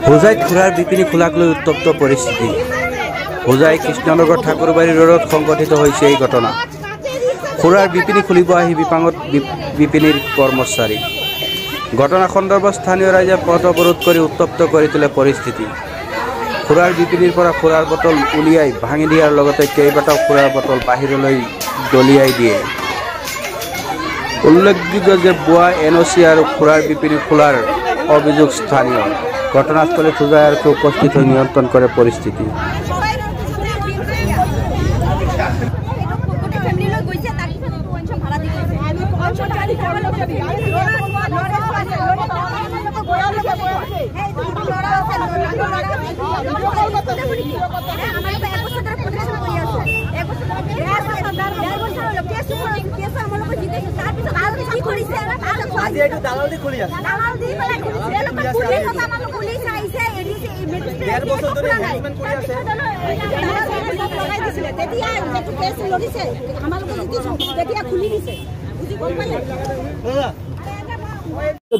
হোজাইত খুৰাৰ বিপিনী খোলাক লৈ উত্তপ্ত পৰিস্থিতি। হোজাই কৃষ্ণনগৰ ঠাকুৰবাৰী ৰোডত সংঘটিত হৈছে এই ঘটনা। খুৰাৰ বিপিনী খুলিব আহি বিপাঙত বিপিনীৰ কৰ্মচাৰী। ঘটনা সন্দৰ্ভত স্থানীয় ৰাইজে পথ অৱৰোধ কৰি উত্তপ্ত কৰি তোলে পৰিস্থিতি। খুৰাৰ বিপিনীৰ পৰা খুৰাৰ বটল উলিয়াই ভাঙি দিয়াৰ লগতে কেইবাটাও খুৰাৰ বটল বাহিৰলৈ দলিয়াই দিয়ে। উল্লেখযোগ্য যে বুৱা এনঅ'চি আৰু খুৰাৰ বিপিনী খোলাৰ অভিযোগ স্থানীয়। ঘটনাস্থলে হোজাই আৰক্ষী উপস্থিত হৈ নিয়ন্ত্ৰণ কৰে পৰিস্থিতি।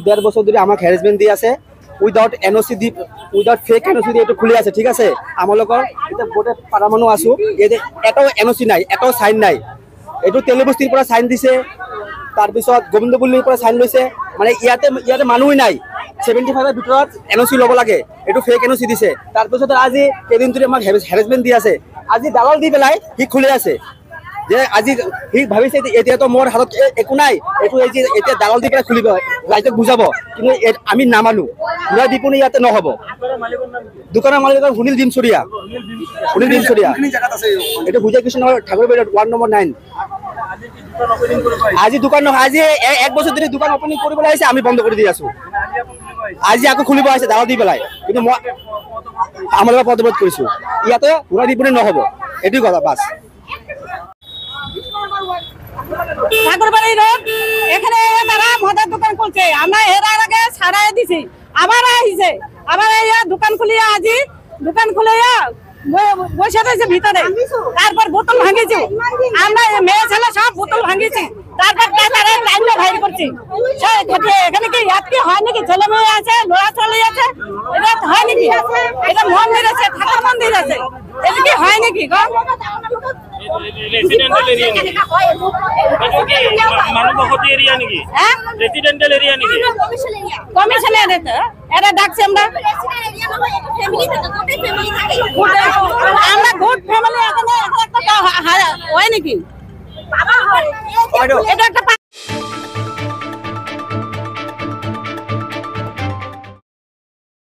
দেড় বছর ধরে আমাক হ্যারাসমেন্ট দি আছে উইদাউট এনওসি দি উইদাউট ফেক এনওসি দি এটা খুলি আছে ঠিক আছে আমালোকৰ এটা গোটে পাৰা মানুহ আছো এটাও এনওসি নাই এটাও সাইন নাই এটো তেলেবস্তিৰ পৰা সাইন দিছে তাৰপিছত গোবিন্দপুলিৰ পৰা সাইন লৈছে মানে ইয়াতে মানুহ নাই 75 এৰ ভিতৰত এনওসি লব লাগে এটো ফেক এনওসি দিছে তাৰপিছত আজি কেদিন ধৰি আমাক হ্যারাসমেন্ট দি আছে আজি দালাল দি পেলাই হি খুলি আছে যে আজি হি ভাবিছে এতিয়া তো মোৰ হাতত একো নাই এটো এই যে এতিয়া দালাল দি পেলাই খুলিব ৰাইজক বুজাব কিন্তু আমি নামানো পুৰা বিপণী ইয়াতে নহব দোকানৰ মালিক সুনীল ডিমচুৰিয়া এটো হোজাই কৃষ্ণনগৰ ঠাকুৰবাৰী ৱাৰ্ড নম্বৰ 9 আজি দোকান নহয় আজি এক বছৰ ধৰি দোকান ওপেনিং কৰিবলৈ আহিছে আমি বন্ধ কৰি দি আছো আজি আকৌ খুলিব আহিছে দালাল দি পেলাই কিন্তু মই আমাৰ লগত পদবত কৰিছো ইয়াতে পুৰা বিপণী নহব এটোই কথা বাস ঠাকুরবাড়ি রোড এখানে তারা মদের দোকান খুলছে আমরা এর আগে ছাড়াই দিছি আবার আইছে আবার দোকান খুলিয়া আজি দোকান খুলিয়া বসে রয়েছে ভিতরে তারপর বোতল ভাঙিছি আমরা মেয়ে ছেলে সব বোতল ভাঙিছি তারপর তারা লাইনে ভাইর করছি এখানে কি আজকে হয় নাকি ছেলে মেয়ে আছে লোড়া চলে আছে এটা হয় নাকি এটা মন্দির আছে ঠাকুর মন্দির আছে এটা কি হয় নাকি रेसिडेंशियल एरिया नहीं मानव बस्ती एरिया नहीं रेसिडेंशियल एरिया नहीं कमिशन एरिया तो एरा डाकছে আমরা আমরা গুড ফ্যামিলি এখানে একটা হয় নাকি বাবা হয় এটা একটা